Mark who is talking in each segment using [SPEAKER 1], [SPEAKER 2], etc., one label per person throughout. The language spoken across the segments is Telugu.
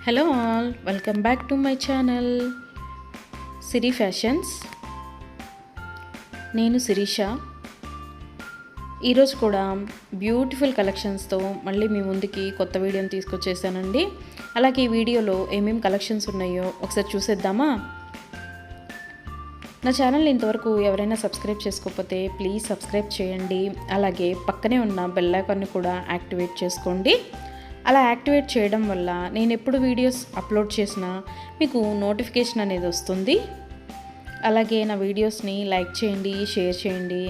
[SPEAKER 1] Hello all, welcome back to my channel Siri fashions. నేను శిరీష. ఈరోజు కూడా బ్యూటిఫుల్ కలెక్షన్స్తో మళ్ళీ మీ ముందుకి కొత్త వీడియోని తీసుకొచ్చేసానండి. అలాగే ఈ వీడియోలో ఏమేమి కలెక్షన్స్ ఉన్నాయో ఒకసారి చూసేద్దామా? నా ఛానల్ని ఇంతవరకు ఎవరైనా సబ్స్క్రైబ్ చేసుకోకపోతే ప్లీజ్ సబ్స్క్రైబ్ చేయండి. అలాగే పక్కనే ఉన్న బెల్ ఐకాన్ని కూడా యాక్టివేట్ చేసుకోండి. అలా యాక్టివేట్ చేయడం వల్ల నేను ఎప్పుడు వీడియోస్ అప్లోడ్ చేసినా మీకు నోటిఫికేషన్ అనేది వస్తుంది. అలాగే నా వీడియోస్ని లైక్ చేయండి, షేర్ చేయండి.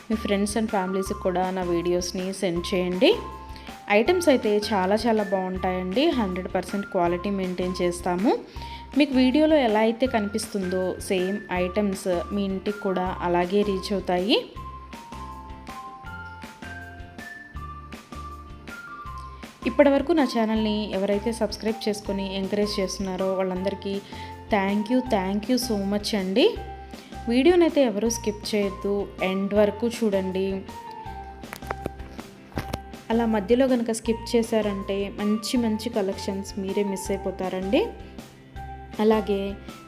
[SPEAKER 1] మీ ఫ్రెండ్స్ అండ్ ఫ్యామిలీస్కి కూడా నా వీడియోస్ని సెండ్ చేయండి. ఐటమ్స్ అయితే చాలా బాగుంటాయండి. 100% క్వాలిటీ మెయింటైన్ చేస్తాము. మీకు వీడియోలో ఎలా అయితే కనిపిస్తుందో సేమ్ ఐటమ్స్ మీ ఇంటికి కూడా అలాగే రీచ్ అవుతాయి. ఇప్పటివరకు నా ఛానల్ని ఎవరైతే సబ్స్క్రైబ్ చేసుకొని ఎంకరేజ్ చేస్తున్నారో వాళ్ళందరికీ థ్యాంక్ యూ సో మచ్ అండి. వీడియోనైతే ఎవరూ స్కిప్ చేయొద్దు, ఎండ్ వరకు చూడండి. అలా మధ్యలో కనుక స్కిప్ చేశారంటే మంచి కలెక్షన్స్ మీరే మిస్ అయిపోతారండి. అలాగే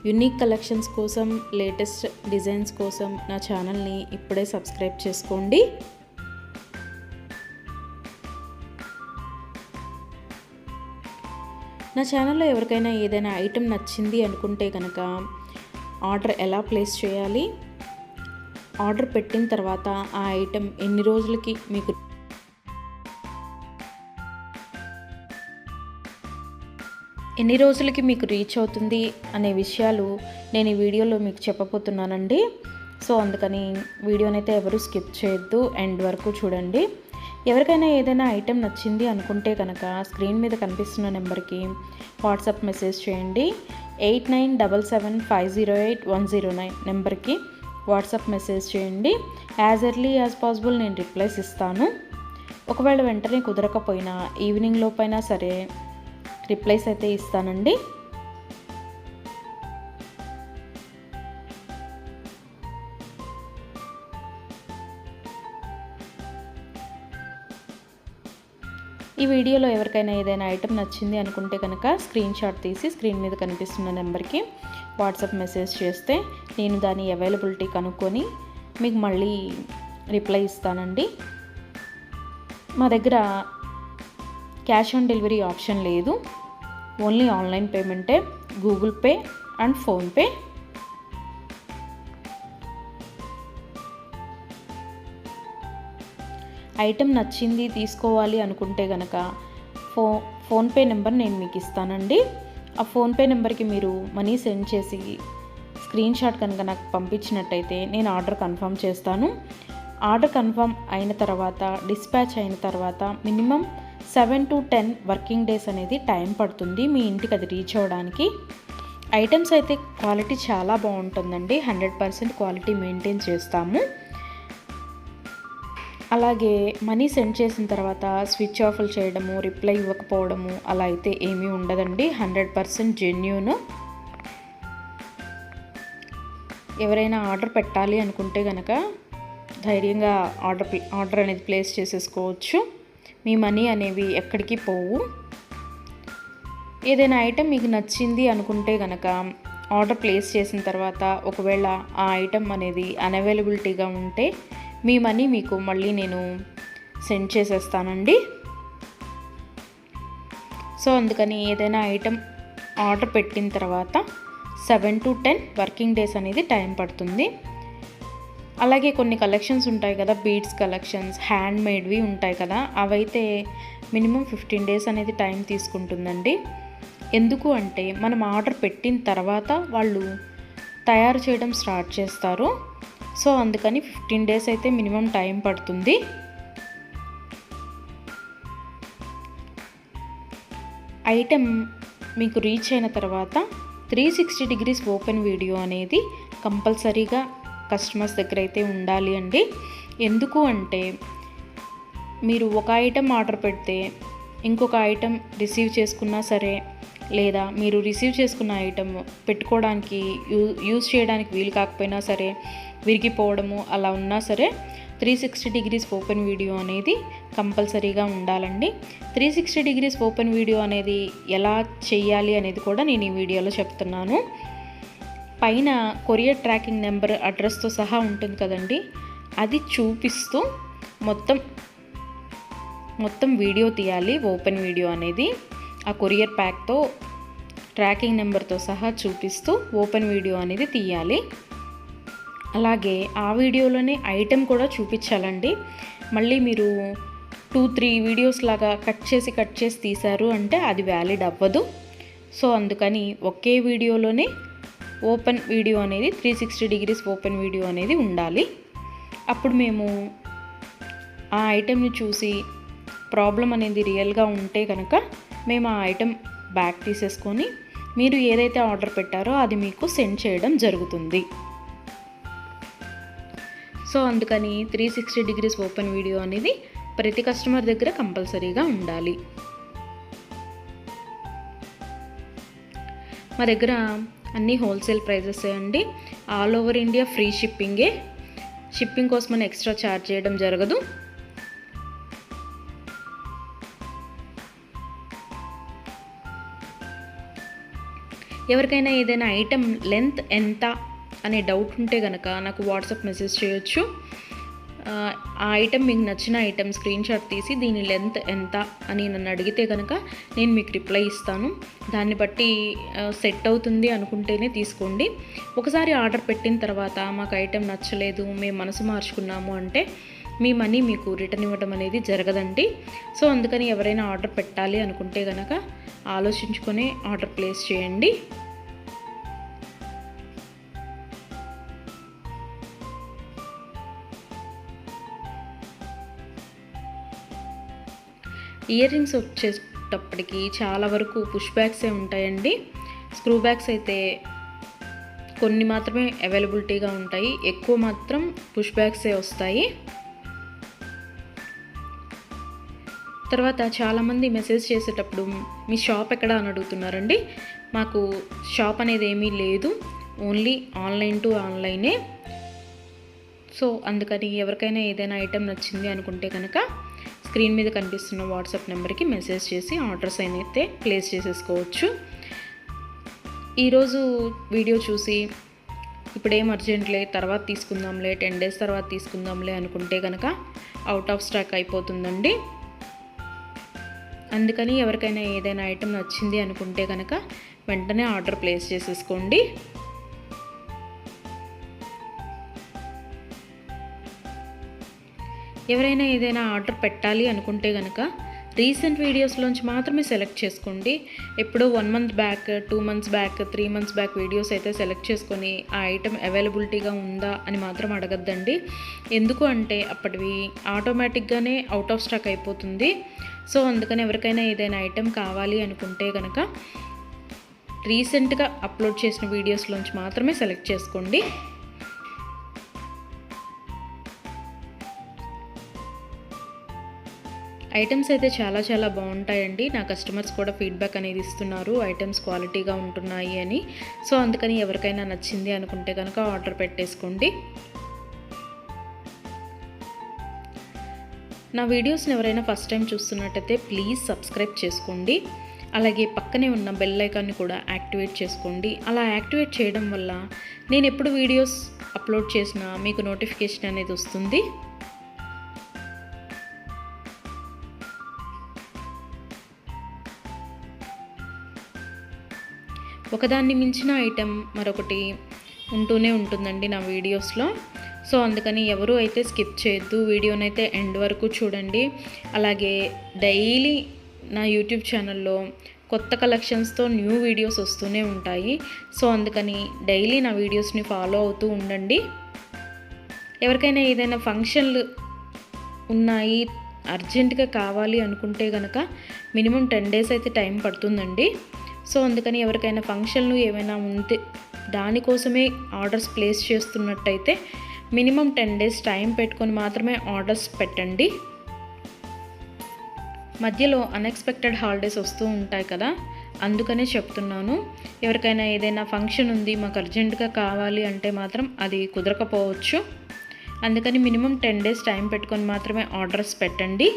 [SPEAKER 1] యూనిక్ కలెక్షన్స్ కోసం, లేటెస్ట్ డిజైన్స్ కోసం నా ఛానల్ని ఇప్పుడే సబ్స్క్రైబ్ చేసుకోండి. నా ఛానల్లో ఎవరికైనా ఏదైనా ఐటెం నచ్చింది అనుకుంటే కనుక ఆర్డర్ ఎలా ప్లేస్ చేయాలి, ఆర్డర్ పెట్టిన తర్వాత ఆ ఐటెం ఎన్ని రోజులకి మీకు రీచ్ అవుతుంది అనే విషయాలు నేను ఈ వీడియోలో మీకు చెప్పబోతున్నానండి. సో అందుకని వీడియోనైతే ఎవరు స్కిప్ చేయొద్దు, ఎండ్ వరకు చూడండి. ఎవరికైనా ఏదైనా ఐటెం నచ్చింది అనుకుంటే కనుక స్క్రీన్ మీద కనిపిస్తున్న నెంబర్కి వాట్సాప్ మెసేజ్ చేయండి. 8977508109 నెంబర్కి వాట్సాప్ మెసేజ్ చేయండి. యాజ్ ఎర్లీ యాజ్ పాసిబుల్ నేను రిప్లైస్ ఇస్తాను. ఒకవేళ వెంటనే కుదరకపోయినా ఈవినింగ్ లోపైనా సరే రిప్లైస్ అయితే ఇస్తానండి. ఈ వీడియోలో ఎవరికైనా ఏదైనా ఐటెం నచ్చింది అనుకుంటే కనుక స్క్రీన్ షాట్ తీసి స్క్రీన్ మీద కనిపిస్తున్న నెంబర్కి వాట్సాప్ మెసేజ్ చేస్తే నేను దాని అవైలబిలిటీ కనుక్కొని మీకు మళ్ళీ రిప్లై ఇస్తానండి. మా దగ్గర క్యాష్ ఆన్ డెలివరీ ఆప్షన్ లేదు, ఓన్లీ ఆన్లైన్ పేమెంటే, Google Pay and PhonePe. Item నచ్చింది తీసుకోవాలి అనుకుంటే కనుక ఫోన్పే నెంబర్ నేను మీకు ఇస్తానండి. ఆ ఫోన్పే నెంబర్కి మీరు మనీ సెండ్ చేసి స్క్రీన్ షాట్ కనుక నాకు పంపించినట్టయితే నేను ఆర్డర్ కన్ఫర్మ్ చేస్తాను. ఆర్డర్ కన్ఫర్మ్ అయిన తర్వాత, డిస్పాచ్ అయిన తర్వాత మినిమం 7 to 10 వర్కింగ్ డేస్ అనేది టైం పడుతుంది మీ ఇంటికి అది రీచ్ అవ్వడానికి. ఐటమ్స్ అయితే క్వాలిటీ చాలా బాగుంటుందండి. 100% క్వాలిటీ మెయింటైన్ చేస్తాము. అలాగే మనీ సెండ్ చేసిన తర్వాత స్విచ్ ఆఫ్లు చేయడము, రిప్లై ఇవ్వకపోవడము అలా అయితే ఏమీ ఉండదండి. 100% జెన్యూన్. ఎవరైనా ఆర్డర్ పెట్టాలి అనుకుంటే కనుక ధైర్యంగా ఆర్డర్ అనేది ప్లేస్ చేసేసుకోవచ్చు. మీ మనీ అనేవి ఎక్కడికి పోవు. ఏదైనా ఐటెం మీకు నచ్చింది అనుకుంటే కనుక ఆర్డర్ ప్లేస్ చేసిన తర్వాత ఒకవేళ ఆ ఐటెం అనేది అన్అవైలబిలిటీగా ఉంటే మీ మనీ మీకు మళ్ళీ నేను సెండ్ చేసేస్తానండి. సో అందుకని ఏదైనా ఐటెం ఆర్డర్ పెట్టిన తర్వాత 7 to 10 వర్కింగ్ డేస్ అనేది టైం పడుతుంది. అలాగే కొన్ని కలెక్షన్స్ ఉంటాయి కదా, బీడ్స్ కలెక్షన్స్, హ్యాండ్ మేడ్వి ఉంటాయి కదా, అవైతే మినిమం 15 డేస్ అనేది టైం తీసుకుంటుందండి. ఎందుకు అంటే మనం ఆర్డర్ పెట్టిన తర్వాత వాళ్ళు తయారు చేయడం స్టార్ట్ చేస్తారు. సో అందుకని 15 డేస్ అయితే మినిమం టైం పడుతుంది. ఐటెం మీకు రీచ్ అయిన తర్వాత 360 degrees ఓపెన్ వీడియో అనేది కంపల్సరీగా కస్టమర్స్ దగ్గర అయితే ఉండాలి అండి. ఎందుకు అంటే మీరు ఒక ఐటెం ఆర్డర్ పెడితే ఇంకొక ఐటెం రిసీవ్ చేసుకున్నా సరే, లేదా మీరు రిసీవ్ చేసుకున్న ఐటెం పెట్టుకోవడానికి యూజ్ చేయడానికి వీలు కాకపోయినా సరే, విరిగిపోవడము అలా ఉన్నా సరే 360 డిగ్రీస్ ఓపెన్ వీడియో అనేది కంపల్సరీగా ఉండాలండి. 360 డిగ్రీస్ ఓపెన్ వీడియో అనేది ఎలా చేయాలి అనేది కూడా నేను ఈ వీడియోలో చెప్తున్నాను. పైన కొరియర్ ట్రాకింగ్ నెంబర్ అడ్రస్తో సహా ఉంటుంది కదండి, అది చూపిస్తూ మొత్తం వీడియో తీయాలి. ఓపెన్ వీడియో అనేది ఆ కొరియర్ ప్యాక్తో ట్రాకింగ్ నెంబర్తో సహా చూపిస్తూ ఓపెన్ వీడియో అనేది తీయాలి. అలాగే ఆ వీడియోలోనే ఐటెం కూడా చూపించాలండి. మళ్ళీ మీరు 2-3 వీడియోస్ లాగా కట్ చేసి తీశారు అంటే అది వ్యాలిడ్ అవ్వదు. సో అందుకని ఒకే వీడియోలోనే ఓపెన్ వీడియో అనేది 360 డిగ్రీస్ ఓపెన్ వీడియో అనేది ఉండాలి. అప్పుడు మేము ఆ ఐటెంని చూసి ప్రాబ్లం అనేది రియల్గా ఉంటే కనుక మేము ఆ ఐటెం బ్యాక్ తీసేసుకొని మీరు ఏదైతే ఆర్డర్ పెట్టారో అది మీకు సెండ్ చేయడం జరుగుతుంది. సో అందుకని 360 డిగ్రీస్ ఓపెన్ వీడియో అనేది ప్రతి కస్టమర్ దగ్గర కంపల్సరీగా ఉండాలి. మా దగ్గర అన్నీ హోల్సేల్ ప్రైజెస్ అండి. ఆల్ ఓవర్ ఇండియా ఫ్రీ షిప్పింగే. షిప్పింగ్ కోసం మనం ఎక్స్ట్రా ఛార్జ్ చేయడం జరగదు. ఎవరికైనా ఏదైనా ఐటెం లెంత్ ఎంత అనే డౌట్ ఉంటే కనుక నాకు వాట్సాప్ మెసేజ్ చేయొచ్చు. ఆ ఐటెం మీకు నచ్చిన ఐటెం స్క్రీన్ షాట్ తీసి దీని లెంత్ ఎంత అని నన్ను అడిగితే కనుక నేను మీకు రిప్లై ఇస్తాను. దాన్ని బట్టి సెట్ అవుతుంది అనుకుంటేనే తీసుకోండి. ఒకసారి ఆర్డర్ పెట్టిన తర్వాత మాకు ఐటెం నచ్చలేదు, మేము మనసు మార్చుకున్నాము అంటే మీ మనీ మీకు రిటర్న్ ఇవ్వడం అనేది జరగదండి. సో అందుకని ఎవరైనా ఆర్డర్ పెట్టాలి అనుకుంటే కనుక ఆలోచించుకొని ఆర్డర్ ప్లేస్ చేయండి. ఇయర్ రింగ్స్ వచ్చేటప్పటికి చాలా వరకు పుష్ బ్యాగ్సే ఉంటాయండి. స్క్రూ బ్యాగ్స్ అయితే కొన్ని మాత్రమే అవైలబిలిటీగా ఉంటాయి, ఎక్కువ మాత్రం పుష్ బ్యాగ్సే వస్తాయి. తర్వాత చాలామంది మెసేజ్ చేసేటప్పుడు మీ షాప్ ఎక్కడ అని అడుగుతున్నారండి. మాకు షాప్ అనేది ఏమీ లేదు, ఓన్లీ ఆన్లైన్ టు ఆన్లైనే. సో అందుకని ఎవరికైనా ఏదైనా ఐటెం నచ్చింది అనుకుంటే కనుక స్క్రీన్ మీద కనిపిస్తున్న వాట్సాప్ నెంబర్కి మెసేజ్ చేసి ఆర్డర్స్ అయితే ప్లేస్ చేసేసుకోవచ్చు. ఈరోజు వీడియో చూసి ఇప్పుడేం అర్జెంట్లే తర్వాత తీసుకుందాంలే, 10 days తర్వాత తీసుకుందాంలే అనుకుంటే కనుక అవుట్ ఆఫ్ స్టాక్ అయిపోతుందండి. అందుకని ఎవరికైనా ఏదైనా ఐటెం నచ్చింది అనుకుంటే కనుక వెంటనే ఆర్డర్ ప్లేస్ చేసేసుకోండి. ఎవరైనా ఏదైనా ఆర్డర్ పెట్టాలి అనుకుంటే కనుక రీసెంట్ వీడియోస్లోంచి మాత్రమే సెలెక్ట్ చేసుకోండి. ఎప్పుడో 1 month back, 2 months back, 3 months back videos అయితే సెలెక్ట్ చేసుకొని ఆ ఐటెం అవైలబిలిటీగా ఉందా అని మాత్రం అడగద్దండి. ఎందుకు అంటే అప్పటివి ఆటోమేటిక్గానే అవుట్ ఆఫ్ స్టాక్ అయిపోతుంది. సో అందుకని ఎవరికైనా ఏదైనా ఐటెం కావాలి అనుకుంటే కనుక రీసెంట్గా అప్లోడ్ చేసిన వీడియోస్లోంచి మాత్రమే సెలెక్ట్ చేసుకోండి. ఐటమ్స్ అయితే చాలా బాగుంటాయండి. నా కస్టమర్స్ కూడా ఫీడ్బ్యాక్ అనేది ఇస్తున్నారు, ఐటమ్స్ క్వాలిటీగా ఉంటున్నాయి అని. సో అందుకని ఎవరికైనా నచ్చింది అనుకుంటే కనుక ఆర్డర్ పెట్టేసుకోండి. నా వీడియోస్ని ఎవరైనా ఫస్ట్ టైం చూస్తున్నట్టయితే ప్లీజ్ సబ్స్క్రైబ్ చేసుకోండి. అలాగే పక్కనే ఉన్న బెల్ ఐకాన్ని కూడా యాక్టివేట్ చేసుకోండి. అలా యాక్టివేట్ చేయడం వల్ల నేను ఎప్పుడు వీడియోస్ అప్లోడ్ చేసినా మీకు నోటిఫికేషన్ అనేది వస్తుంది. ఒకదాన్ని మించిన ఐటెం మరొకటి ఉంటూనే ఉంటుందండి నా వీడియోస్లో. సో అందుకని ఎవరు అయితే స్కిప్ చేయొద్దు, వీడియోనైతే ఎండ్ వరకు చూడండి. అలాగే డైలీ నా యూట్యూబ్ ఛానల్లో కొత్త కలెక్షన్స్తో న్యూ వీడియోస్ వస్తూనే ఉంటాయి. సో అందుకని డైలీ నా వీడియోస్ని ఫాలో అవుతూ ఉండండి. ఎవరికైనా ఏదైనా ఫంక్షన్లు ఉన్నాయి, అర్జెంటుగా కావాలి అనుకుంటే కనుక మినిమం 10 days అయితే టైం పడుతుందండి. సో అందుకని ఎవరికైనా ఫంక్షన్లు ఏమైనా ఉంటే దానికోసమే ఆర్డర్స్ ప్లేస్ చేస్తున్నట్టయితే మినిమం 10 days టైం పెట్టుకొని మాత్రమే ఆర్డర్స్ పెట్టండి. మధ్యలో అన్ఎక్స్పెక్టెడ్ హాలిడేస్ వస్తూ ఉంటాయి కదా, అందుకనే చెప్తున్నాను. ఎవరికైనా ఏదైనా ఫంక్షన్ ఉంది మాకు అర్జెంటుగా కావాలి అంటే మాత్రం అది కుదరకపోవచ్చు. అందుకని మినిమం 10 డేస్ టైం పెట్టుకొని మాత్రమే ఆర్డర్స్ పెట్టండి.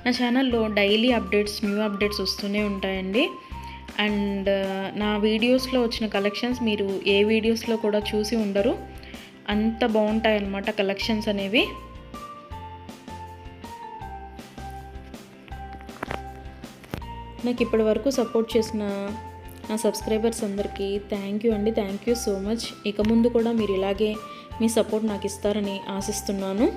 [SPEAKER 1] నా ఛానల్లో డైలీ అప్డేట్స్, న్యూ అప్డేట్స్ వస్తూనే ఉంటాయండి. అండ్ నా వీడియోస్లో వచ్చిన కలెక్షన్స్ మీరు ఏ వీడియోస్లో కూడా చూసి ఉండరు, అంత బాగుంటాయి అన్నమాట కలెక్షన్స్ అనేవి. నాకు ఇప్పటి వరకు సపోర్ట్ చేసిన నా సబ్స్క్రైబర్స్ అందరికీ థ్యాంక్ యూ అండి. Thank you so much. ఇక ముందు కూడా మీరు ఇలాగే మీ సపోర్ట్ నాకు ఇస్తారని ఆశిస్తున్నాను.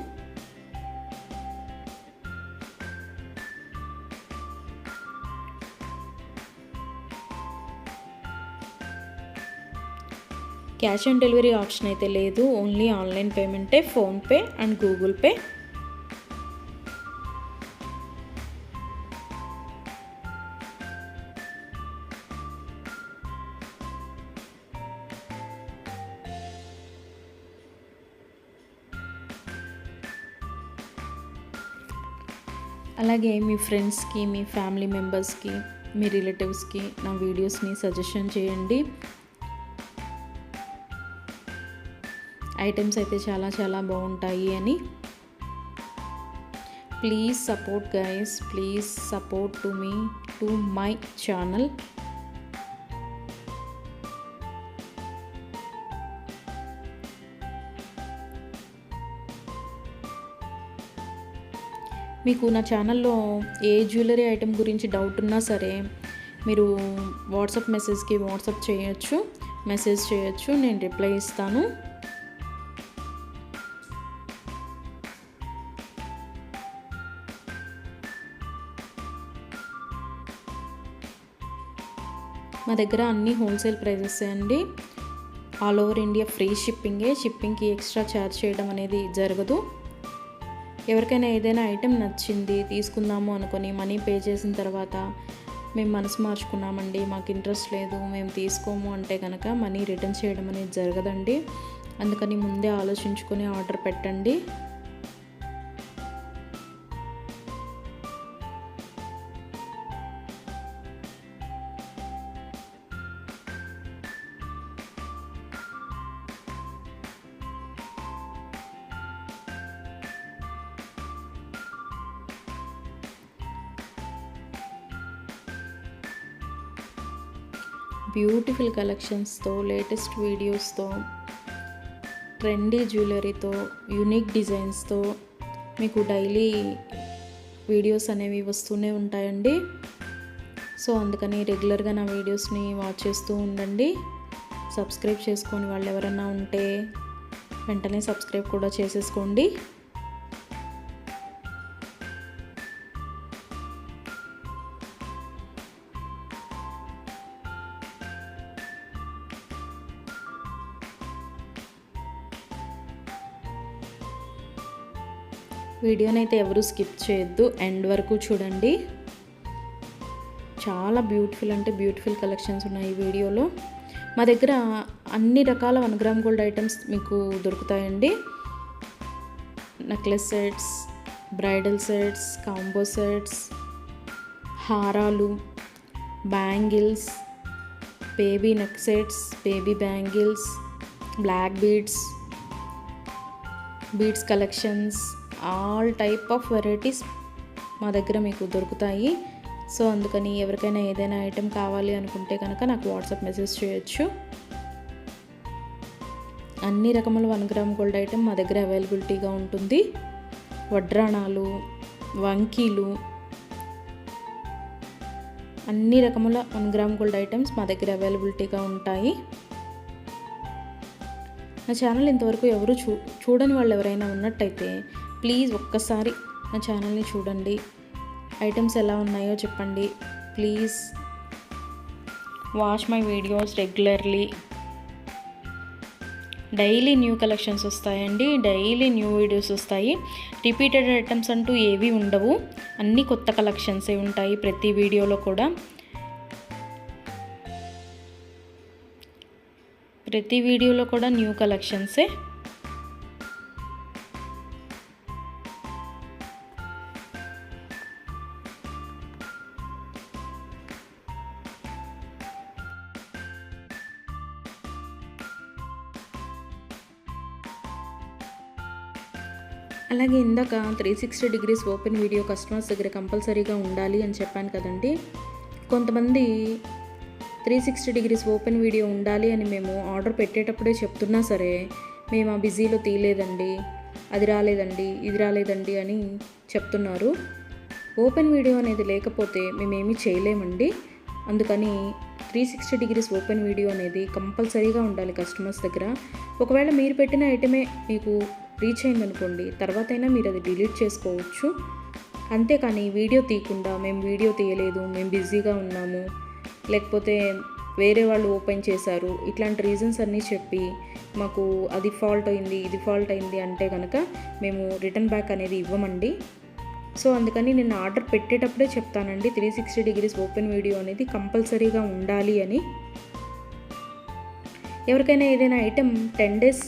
[SPEAKER 1] క్యాష్ ఆన్ డెలివరీ ఆప్షన్ అయితే లేదు, ఓన్లీ ఆన్లైన్ పేమెంటే, ఫోన్పే అండ్ గూగుల్ పే. అలాగే మీ ఫ్రెండ్స్కి, మీ ఫ్యామిలీ మెంబర్స్కి, మీ రిలేటివ్స్కి నా వీడియోస్ని సజెషన్ చేయండి. ఐటమ్స్ అయితే చాలా చాలా బాగుంటాయి అని. Please support guys, please support to me, to my channel. మీకు నా ఛానల్లో ఏ జ్యువెలరీ ఐటెం గురించి డౌట్ ఉన్నా సరే మీరు వాట్సాప్ మెసేజ్కి వాట్సాప్ చేయొచ్చు, మెసేజ్ చేయొచ్చు, నేను రిప్లై ఇస్తాను. మా దగ్గర అన్నీ హోల్సేల్ ప్రైజెస్ అండి. ఆల్ ఓవర్ ఇండియా ఫ్రీ షిప్పింగే. షిప్పింగ్కి ఎక్స్ట్రా ఛార్జ్ చేయడం అనేది జరగదు. ఎవరికైనా ఏదైనా ఐటెం నచ్చింది తీసుకుందాము అనుకొని మనీ పే చేసిన తర్వాత మేము మనసు మార్చుకున్నామండి, మాకు ఇంట్రెస్ట్ లేదు, మేము తీసుకోము అంటే కనుక మనీ రిటర్న్ చేయడం అనేది జరగదండి. అందుకని ముందే ఆలోచించుకొని ఆర్డర్ పెట్టండి. బ్యూటిఫుల్ కలెక్షన్స్తో, లేటెస్ట్ వీడియోస్తో, ట్రెండీ జ్యువెలరీతో, యూనిక్ డిజైన్స్తో మీకు డైలీ వీడియోస్ అనేవి వస్తూనే ఉంటాయండి. సో అందుకని రెగ్యులర్గా నా వీడియోస్ని వాచ్ చేస్తూ ఉండండి. సబ్స్క్రైబ్ చేసుకొని వాళ్ళు ఎవరైనా ఉంటే వెంటనే సబ్స్క్రైబ్ కూడా చేసేసుకోండి. వీడియోని అయితే ఎవరు స్కిప్ చేయొద్దు, ఎండ్ వరకు చూడండి. చాలా బ్యూటిఫుల్ అంటే బ్యూటిఫుల్ కలెక్షన్స్ ఉన్నాయి ఈ వీడియోలో. మా దగ్గర అన్ని రకాల 1 గ్రామ్ గోల్డ్ ఐటమ్స్ మీకు దొరుకుతాయండి. Necklace sets, bridal sets, combo sets, హారాలు, bangles, baby neck sets, baby bangles, black beads, beads collections, all type of varieties మా దగ్గర మీకు దొరుకుతాయి. సో అందుకని ఎవరికైనా ఏదైనా ఐటెం కావాలి అనుకుంటే కనుక నాకు వాట్సాప్ మెసేజ్ చేయొచ్చు. అన్ని రకముల 1 గ్రామ్ గోల్డ్ ఐటెం మా దగ్గర అవైలబిలిటీగా ఉంటుంది. వడ్రాణాలు, వంకీలు, అన్ని రకముల 1 గ్రామ్ గోల్డ్ ఐటమ్స్ మా దగ్గర అవైలబిలిటీగా ఉంటాయి. నా ఛానల్ ఇంతవరకు ఎవరు చూడని వాళ్ళు ఎవరైనా ఉన్నట్టయితే ప్లీజ్ ఒక్కసారి నా ఛానల్ని చూడండి. ఐటమ్స్ ఎలా ఉన్నాయో చెప్పండి. Please watch my videos regularly. Daily new collections వస్తాయండి, డైలీ న్యూ వీడియోస్ వస్తాయి. రిపీటెడ్ ఐటమ్స్ అంటూ ఏవి ఉండవు, అన్నీ కొత్త కలెక్షన్సే ఉంటాయి ప్రతి వీడియోలో కూడా. ప్రతి వీడియోలో కూడా న్యూ కలెక్షన్సే. అలాగే ఇందాక 360 డిగ్రీస్ ఓపెన్ వీడియో కస్టమర్స్ దగ్గర కంపల్సరీగా ఉండాలి అని చెప్పాను కదండి. కొంతమంది 360 డిగ్రీస్ ఓపెన్ వీడియో ఉండాలి అని మేము ఆర్డర్ పెట్టేటప్పుడే చెప్తున్నా సరే, మేము ఆ బిజీలో తీయలేదండి, అది రాలేదండి, ఇది రాలేదండి అని చెప్తున్నారు. ఓపెన్ వీడియో అనేది లేకపోతే మేమేమీ చేయలేమండి. అందుకని 360 డిగ్రీస్ ఓపెన్ వీడియో అనేది కంపల్సరీగా ఉండాలి కస్టమర్స్ దగ్గర. ఒకవేళ మీరు పెట్టిన ఐటమే మీకు రీచ్ అయిందనుకోండి, తర్వాతైనా మీరు అది డిలీట్ చేసుకోవచ్చు. అంతేకాని వీడియో తీయకుండా మేము వీడియో తీయలేదు, మేము బిజీగా ఉన్నాము, లేకపోతే వేరే వాళ్ళు ఓపెన్ చేశారు, ఇట్లాంటి రీజన్స్ అన్నీ చెప్పి మాకు అది ఫాల్ట్ అయింది, ఇది ఫాల్ట్ అయింది అంటే కనుక మేము రిటర్న్ బ్యాక్ అనేది ఇవ్వమండి. సో అందుకని నేను ఆర్డర్ పెట్టేటప్పుడే చెప్తానండి 360 డిగ్రీస్ ఓపెన్ వీడియో అనేది కంపల్సరీగా ఉండాలి అని. ఎవరికైనా ఏదైనా item 10 days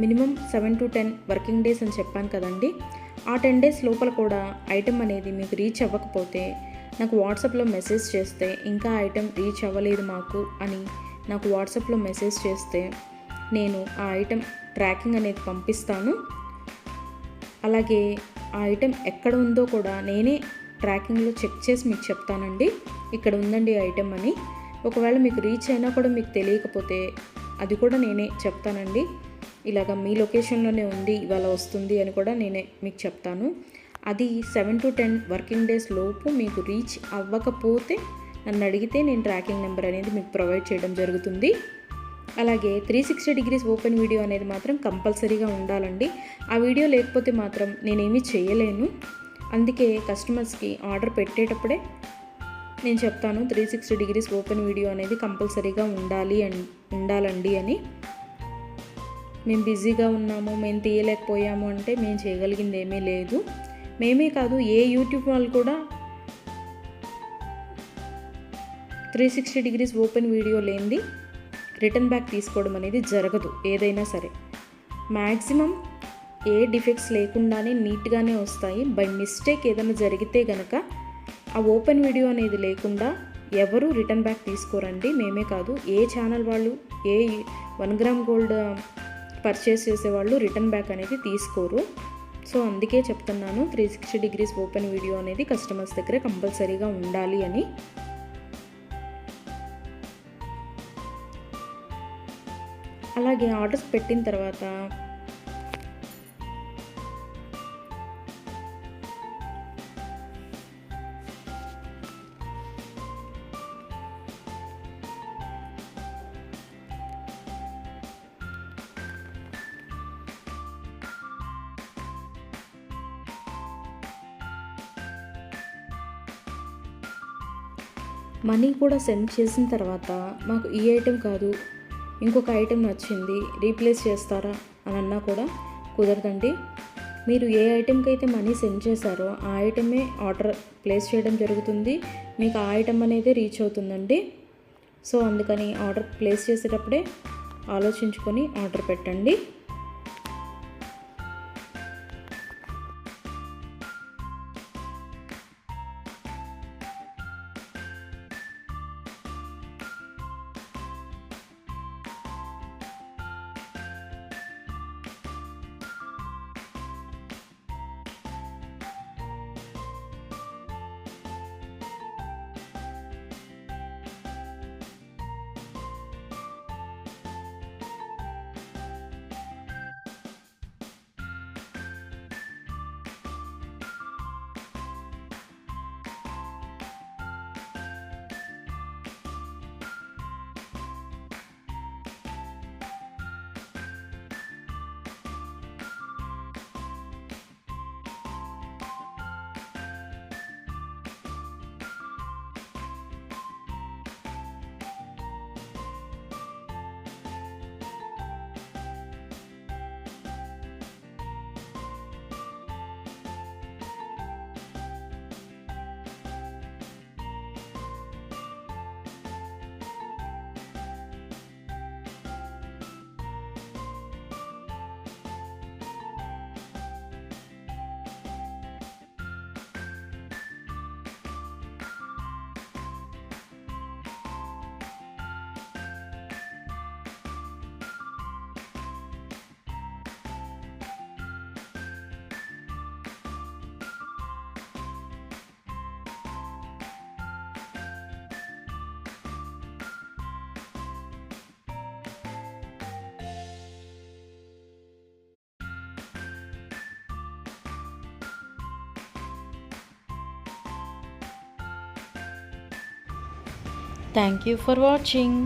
[SPEAKER 1] minimum 7 to 10 working days అని చెప్పాను కదండి. ఆ 10 డేస్ లోపల కూడా ఐటెం అనేది మీకు రీచ్ అవ్వకపోతే నాకు వాట్సాప్లో మెసేజ్ చేస్తే, ఇంకా ఐటెం రీచ్ అవ్వలేదు మాకు అని నాకు వాట్సాప్లో మెసేజ్ చేస్తే నేను ఆ ఐటెం ట్రాకింగ్ అనేది పంపిస్తాను. అలాగే ఆ ఐటెం ఎక్కడ ఉందో కూడా నేనే ట్రాకింగ్లో చెక్ చేసి మీకు చెప్తానండి, ఇక్కడ ఉందండి ఐటెం అని. ఒకవేళ మీకు రీచ్ అయినా కూడా మీకు తెలియకపోతే అది కూడా నేనే చెప్తానండి, ఇలాగ మీ లొకేషన్లోనే ఉంది, ఇవాళ వస్తుంది అని కూడా నేనే మీకు చెప్తాను. అది 7 to 10 వర్కింగ్ డేస్ లోపు మీకు రీచ్ అవ్వకపోతే నన్ను అడిగితే నేను ట్రాకింగ్ నెంబర్ అనేది మీకు ప్రొవైడ్ చేయడం జరుగుతుంది. అలాగే 360 డిగ్రీస్ ఓపెన్ వీడియో అనేది మాత్రం కంపల్సరీగా ఉండాలండి. ఆ వీడియో లేకపోతే మాత్రం నేనేమీ చేయలేను. అందుకే కస్టమర్స్కి ఆర్డర్ పెట్టేటప్పుడే నేను చెప్తాను 360 డిగ్రీస్ ఓపెన్ వీడియో అనేది కంపల్సరీగా ఉండాలండి అని. మేము బిజీగా ఉన్నాము, మేము తీయలేకపోయాము అంటే మేము చేయగలిగింది ఏమీ లేదు. మేమే కాదు, ఏ యూట్యూబ్ వాళ్ళు కూడా 360 డిగ్రీస్ ఓపెన్ వీడియో లేనిది రిటర్న్ బ్యాక్ తీసుకోవడం అనేది జరగదు. ఏదైనా సరే మ్యాక్సిమం ఏ డిఫెక్ట్స్ లేకుండానే నీట్గానే వస్తాయి. బై మిస్టేక్ ఏదైనా జరిగితే గనక ఆ ఓపెన్ వీడియో అనేది లేకుండా ఎవరు రిటర్న్ బ్యాక్ తీసుకోరండి. మేమే కాదు, ఏ ఛానల్ వాళ్ళు, ఏ 1 గ్రామ్ గోల్డ్ పర్చేస్ చేసేవాళ్ళు రిటర్న్ బ్యాక్ అనేది తీసుకోరు. సో అందుకే చెప్తున్నాను 360 డిగ్రీస్ ఓపెన్ వీడియో అనేది కస్టమర్స్ దగ్గర కంపల్సరీగా ఉండాలి అని. అలాగే ఆర్డర్స్ పెట్టిన తర్వాత మనీ కూడా సెండ్ చేసిన తర్వాత మాకు ఈ ఐటెం కాదు, ఇంకొక ఐటెం నచ్చింది, రీప్లేస్ చేస్తారా అని అన్నా కూడా కుదరదండి. మీరు ఏ ఐటెంకి అయితే మనీ సెండ్ చేశారో ఆ ఐటమే ఆర్డర్ ప్లేస్ చేయడం జరుగుతుంది. మీకు ఆ ఐటెం అనేది రీచ్ అవుతుందండి. సో అందుకని ఆర్డర్ ప్లేస్ చేసేటప్పుడే ఆలోచించుకొని ఆర్డర్ పెట్టండి. Thank you for watching.